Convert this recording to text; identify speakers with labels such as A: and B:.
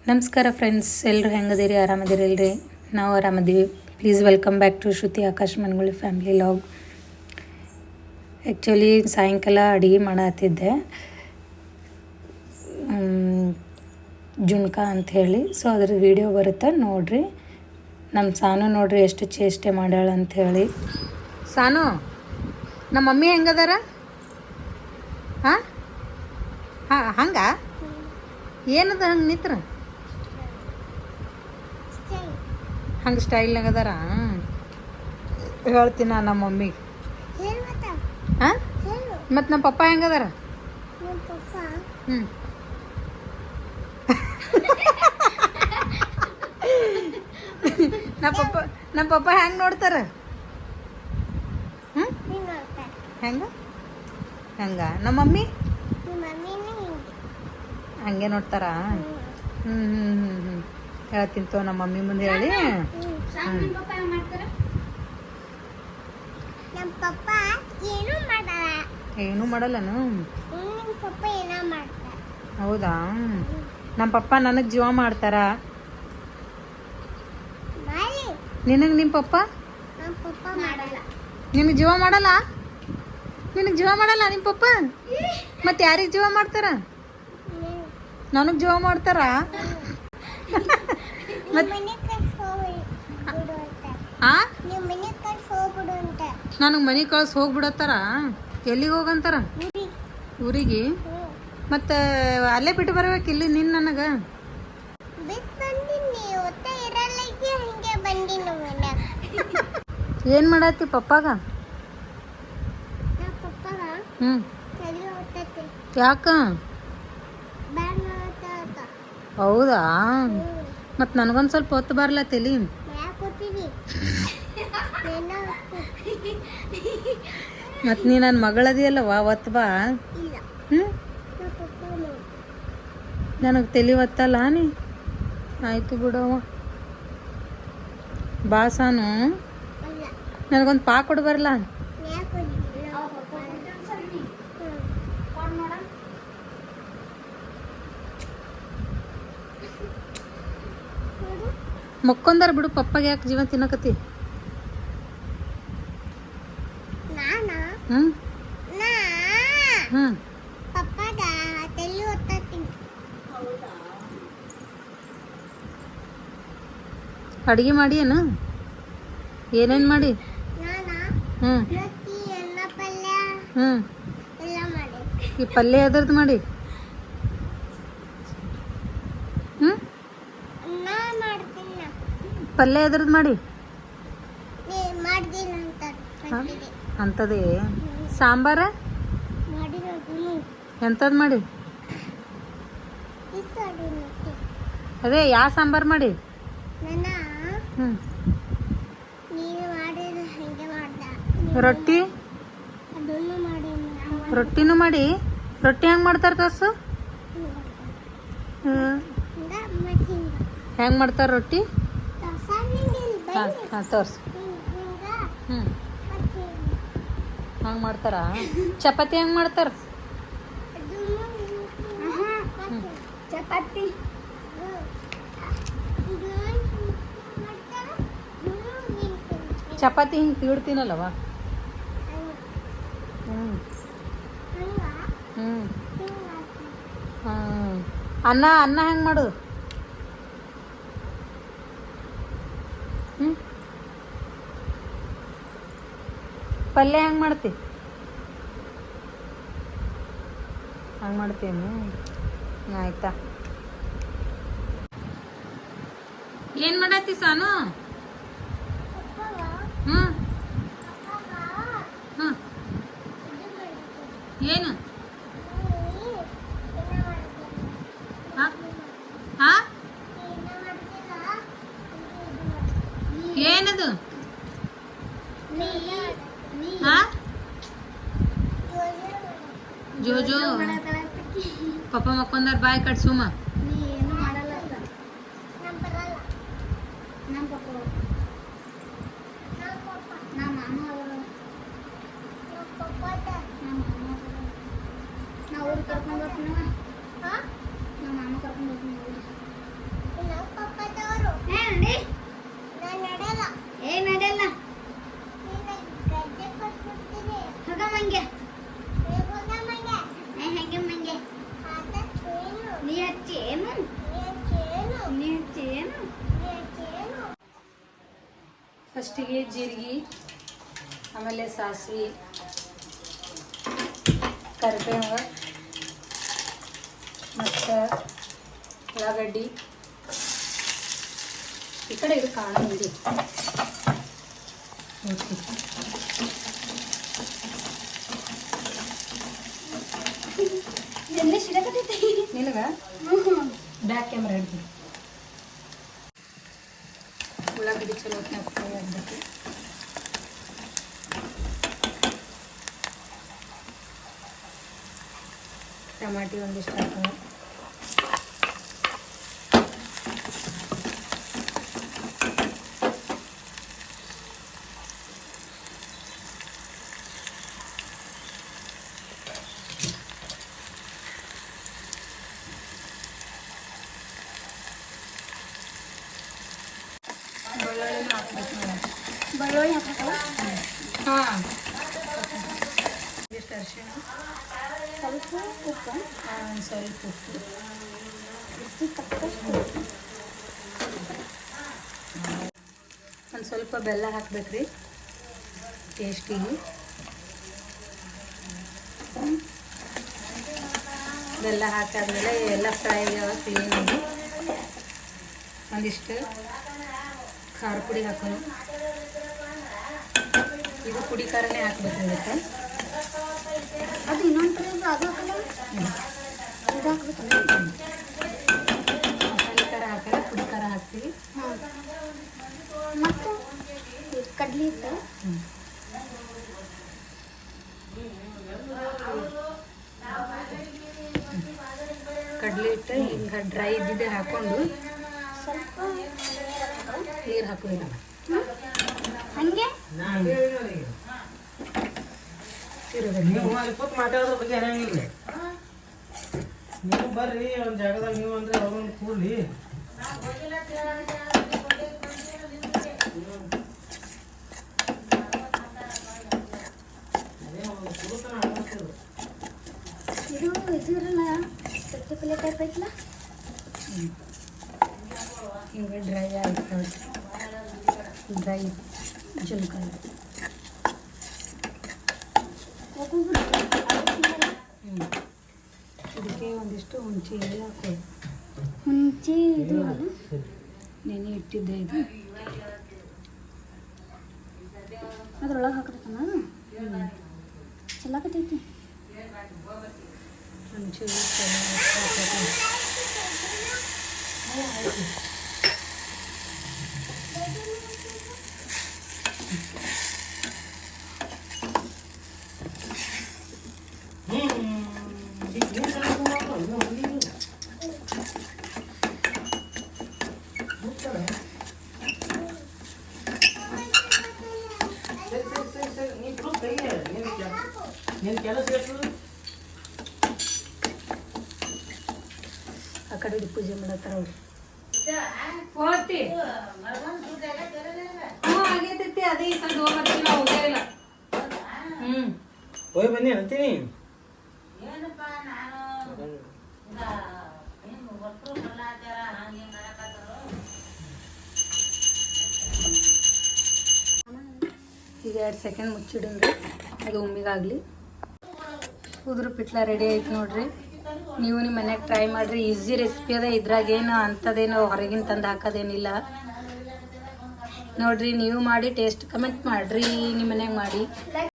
A: ನಮಸ್ಕಾರ ಫ್ರೆಂಡ್ಸ್, ಎಲ್ಲರೂ ಹೆಂಗದಿರಿ? ಆರಾಮದಿರಲ್ರಿ? ನಾವು ಆರಾಮದೀವಿ. Please welcome back to Shruti Akash Manguli family log. Actually ಸಾಯಂಕಾಲ ಅಡುಗೆ ಮಾಡತ್ತಿದ್ದೆ, ಜುಣ್ಕ ಅಂಥೇಳಿ. ಸೊ ಅದ್ರ ವಿಡಿಯೋ ಬರುತ್ತೆ ನೋಡ್ರಿ. ನಮ್ಮ ಸಾನು ನೋಡ್ರಿ ಎಷ್ಟು ಚೇಷ್ಟೆ ಮಾಡ್ಯಾಳ ಅಂಥೇಳಿ. ಸಾನು, ನಮ್ಮ ಮಮ್ಮಿ ಹೆಂಗದಾರ? ಹಾಂ ಹಾಂ ಹಂಗ ಏನದ ಹಂಗೆ ನಿತ್ರ ಹಂಗೆ ಸ್ಟೈಲ್ನಾಗ ಅದಾರ? ಹೇಳ್ತೀನಿ ನಮ್ಮ ಮಮ್ಮಿಗೆ. ಹಾಂ, ಮತ್ತು ನಮ್ಮ ಪಪ್ಪ ಹೆಂಗದಾರ? ಹ್ಞೂ ನಮ್ಮ ಪಪ್ಪ ಹೆಂಗೆ ನೋಡ್ತಾರ? ಹ್ಞೂ ಹೆಂಗೆ ಹೆಂಗೆ ನಮ್ಮ ಮಮ್ಮಿ ಹಂಗೆ ನೋಡ್ತಾರ? ಹ್ಞೂ ಹ್ಞೂ ಹ್ಞೂ ಹ್ಞೂ ಹೇಳ್ತೀನಿ ತೋ ನಮ್ಮ ಮಮ್ಮಿ ಮುಂದೆ ಹೇಳಿ. ಏನೂ ಮಾಡಲ್ಲನು? ಹೌದಾ? ನಮ್ಮ ಪಪ್ಪ ನನಗೆ ಜೀವ ಮಾಡ್ತಾರ. ನಿನಗೆ ನಿಮ್ಮ ಪಪ್ಪ ನಿನಗೆ ಜೀವ ಮಾಡಲ್ಲ? ನಿನಗೆ ಜೀವ ಮಾಡಲ್ಲ ನಿಮ್ಮ ಪಪ್ಪ? ಮತ್ತೆ ಯಾರಿಗೆ ಜೀವ ಮಾಡ್ತಾರ? ನನಗೆ ಜೀವ ಮಾಡ್ತಾರ? ನನಗೆ ಮನೆ ಕಳ್ಸಿ ಹೋಗ್ಬಿಡತ್ತಾರ? ಎಲ್ಲಿಗೆ ಹೋಗಂತಾರ? ಊರಿಗೆ? ಮತ್ತು ಅಲ್ಲೇ ಬಿಟ್ಟು ಬರ್ಬೇಕು ಇಲ್ಲಿ ನಿನ್ನ ನನಗೆ? ಏನು ಮಾಡತ್ತಿ ಪಪ್ಪಾಗ? ಹ್ಞೂ ಯಾಕ? ಹೌದಾ? ಮತ್ತು ನನಗೊಂದು ಸ್ವಲ್ಪ ಹೊತ್ತು ಬರಲ್ಲ ತಲಿ. ಮತ್ತು ನೀ ನನ್ನ ಮಗಳದಿಯಲ್ಲವ, ಒತ್ತು ಬಾ. ಹ್ಞೂ ನನಗೆ ತಲೆ ಒತ್ತಲ್ಲ ನೀ? ಆಯಿತು ಬಿಡವ, ಬಾ ಸಾನು. ನನಗೊಂದು ಪಾ ಕೊಡು ಬರಲ್ಲ? ಮಕ್ಕೊಂದಾರ ಬಿಡು, ಪಪ್ಪಗೆ ಯಾಕೆ ಜೀವ ತಿನ್ನಕತ್ತಿ? ಹ್ಞೂ ಹ್ಞೂ ಅಡುಗೆ ಮಾಡಿ ಏನು? ಏನೇನು ಮಾಡಿ? ಹ್ಞೂ ಹ್ಞೂ ಈ ಪಲ್ಯ ಎದ್ರದ್ದು ಮಾಡಿ? ಹ್ಞೂ ಪಲ್ಯ ಎದ್ರದ್ದು ಮಾಡಿ? ಅಂಥದ್ದೇ? ಸಾಂಬಾರ ಎಂಥದ್ದು ಮಾಡಿ? ಅದೇ ಯಾವ ಸಾಂಬಾರು ಮಾಡಿ? ಹ್ಞೂ ರೊಟ್ಟಿ? ರೊಟ್ಟಿನೂ ಮಾಡಿ? ರೊಟ್ಟಿ ಹೆಂಗೆ ಮಾಡ್ತಾರೆ ತೋರ್ಸು? ಹೆಂಗೆ ಮಾಡ್ತಾರೆ ರೊಟ್ಟಿ? ಹಾಂ ಹಾಂ ತೋರ್ಸು. ಹ್ಞೂ ಹಂಗೆ ಮಾಡ್ತಾರಾ? ಚಪಾತಿ ಹೆಂಗೆ ಮಾಡ್ತಾರೆ?
B: ಚಪಾತಿ
A: ಚಪಾತಿ ಹಿಂಗೆ ತೀಡ್ತೀನಲ್ಲವ? ಹ್ಞೂ ಹ್ಞೂ ಹಾಂ. ಅನ್ನ ಹೆಂಗೆ ಮಾಡೋದು? ಹ್ಞೂ ಪಲ್ಯ ಹೆಂಗೆ ಮಾಡ್ತಿ? ಹಂಗೆ ಮಾಡ್ತೀನಿ. ಆಯ್ತಾ? ಏನು ಮಾಡತ್ತಿ ಸಾನು? ಹ್ಞೂ ಹ್ಞೂ ಏನು? ಹಾಂ ಹಾಂ ಏನದು? ಹಾಂ ಜೋಜೋ ಪಪ್ಪ ಮಕ್ಕೊಂದಾರ, ಬಾಯ್ ಕಟ್ಸುಮ. ಫಸ್ಟಿಗೆ ಜೀರಿಗೆ, ಆಮೇಲೆ ಸಾಸಿವೆ, ಕರಿಬೇವು ಮತ್ತು ಉಳ್ಳಾಗಡ್ಡಿ. ಈ ಕಡೆ ಇದು ಕಾಣ ಇದೆ ಓಕೆ. ನಿನಗ ಬ್ಯಾಕ್ ಕ್ಯಾಮ್ರಾ ಹಿಡ್ತೀನಿ. ಉಳ್ಳಾಗಡ್ಡಿ ಚಲೋ ಫ್ರೈ ಆಗಬೇಕು. ಟಮಾಟಿ ಒಂದಿಷ್ಟು ಹಾಕೋಣ. ಬೆಳ್ಳುಳ್ಳಿನೂ ಹಾಕ್ಬೇಕು ನೋಡಿ.
B: ಬೆಳ್ಳುಳ್ಳಿ ಹಾಕಲ್ಲ.
A: ಹಾಂ, ಇಷ್ಟು ಅರಿಶಿಣ,
B: ಸ್ವಲ್ಪ ಉಪ್ಪು,
A: ಒಂದು ಸ್ವಲ್ಪ ಉಪ್ಪು, ಒಂದು ಸ್ವಲ್ಪ ಬೆಲ್ಲ ಹಾಕ್ಬೇಕ್ರಿ ಟೇಸ್ಟಿಗೆ. ಬೆಲ್ಲ ಹಾಕಾದ್ಮೇಲೆ ಎಲ್ಲ ಫ್ರೈ ಆಗ್ಯಾವ ಕ್ಲೀನಾಗಿ. ಒಂದಿಷ್ಟು ಖಾರ ಪುಡಿ ಹಾಕೋಣ. ಇದು ಪುಡಿ ಖಾರನೇ ಹಾಕ್ಬೇಕು ಇದಕ್ಕೆ.
B: ಅದು ಇನ್ನೊಂದು ಕಡೆ ಅದು ಹಾಕಲ್ಲ, ಇದು ಹಾಕ್ಬೇಕಲ್ಲ.
A: ಮಸಾಲೆ ಖಾರ ಹಾಕಲ್ಲ, ಪುಡಿ ಖಾರ ಹಾಕ್ತೀವಿ.
B: ಹಾಂ, ಮತ್ತು ಕಡ್ಲಿ ಹಿಟ್ಟು,
A: ಕಡಲೆ ಹಿಟ್ಟು ಹಿಂಗೆ ಡ್ರೈ ಇದ್ದಿದ್ದೆ ಹಾಕ್ಕೊಂಡು
B: ಸ್ವಲ್ಪ
A: ನೀರು ಹಾಕೋದಿಲ್ಲ.
B: ಹಂಗೆ
C: ನೀವು ಮಾತಾಡೋದ್ರ ಬಗ್ಗೆ ಏನಂಗಿಲ್ಲ. ನೀವು ಬರ್ರಿ ಒಂದು ಜಾಗದಾಗ ನೀವು ಅಂದ್ರೆ ಅವ್ರನ್ನ ಕೂಡ್ಲಿ.
B: ಇದು ಇದಿರಲ್ಲ, ಚಟ್ನಿ ಪಲ್ಯ ಟೈಪ್ ಐತಲ್ಲ.
A: ಹಿಂಗೆ ಡ್ರೈ ಆಯ್ತು ನೋಡಿ, ಡ್ರೈ ಜುನ್ಕಾಯಿ. ಇದಕ್ಕೆ ಒಂದಿಷ್ಟು ಹುಣಸೆ ಎಲೆ ಹಾಕೋದು.
B: ಹುಂಚಿ ಇದು ಅಲ್ಲ,
A: ನೆನೆ ಇಟ್ಟಿದ್ದೆ ಇದು.
B: ಅದ್ರೊಳಗೆ ಹಾಕ್ಬೇಕನ್ನ. ಚೆಲ್ಲಾಕತ್ತೈತಿ.
A: ಹುಣಸೆ
C: ನಿನ್ನ ಕೆಲಸ ಎಷ್ಟು?
A: ಆ ಕಡೆ ಪೂಜೆ ಮಾಡತ್ತಾರ ಅವ್ರು. ಹೋಗ್ತಿ ಆಗೈತಿ. ಅದೇ ಈ ಸಲ ಹೋಗ್ಬರ್ತೀವಿ, ನಾವು ಹೋಗೇ ಇಲ್ಲ.
C: ಹೋಗಿ ಬನ್ನಿ ಅಂತೀನಿ. ಈಗ 2 ಸೆಕೆಂಡ್ ಮುಚ್ಚಿಡಂದ್ರೆ ಅದು ಉಮ್ಮಿಗಾಗಲಿ. ಉದ್ರ ಪಿಟ್ಲ ರೆಡಿ ಆಯ್ತು ನೋಡ್ರಿ. ನೀವು ನಿಮ್ಮ ಮನ್ಯಾಗ ಟ್ರೈ ಮಾಡಿರಿ. ಈಸಿ ರೆಸಿಪಿ ಅದ, ಇದ್ರಾಗೇನು ಅಂಥದ್ದೇನು ಹೊರಗಿನ ತಂದು ಹಾಕೋದೇನಿಲ್ಲ ನೋಡ್ರಿ. ನೀವು ಮಾಡಿ ಟೇಸ್ಟ್ ಕಮೆಂಟ್ ಮಾಡಿರಿ, ನಿಮ್ಮ ಮನ್ಯಾಗ ಮಾಡಿ.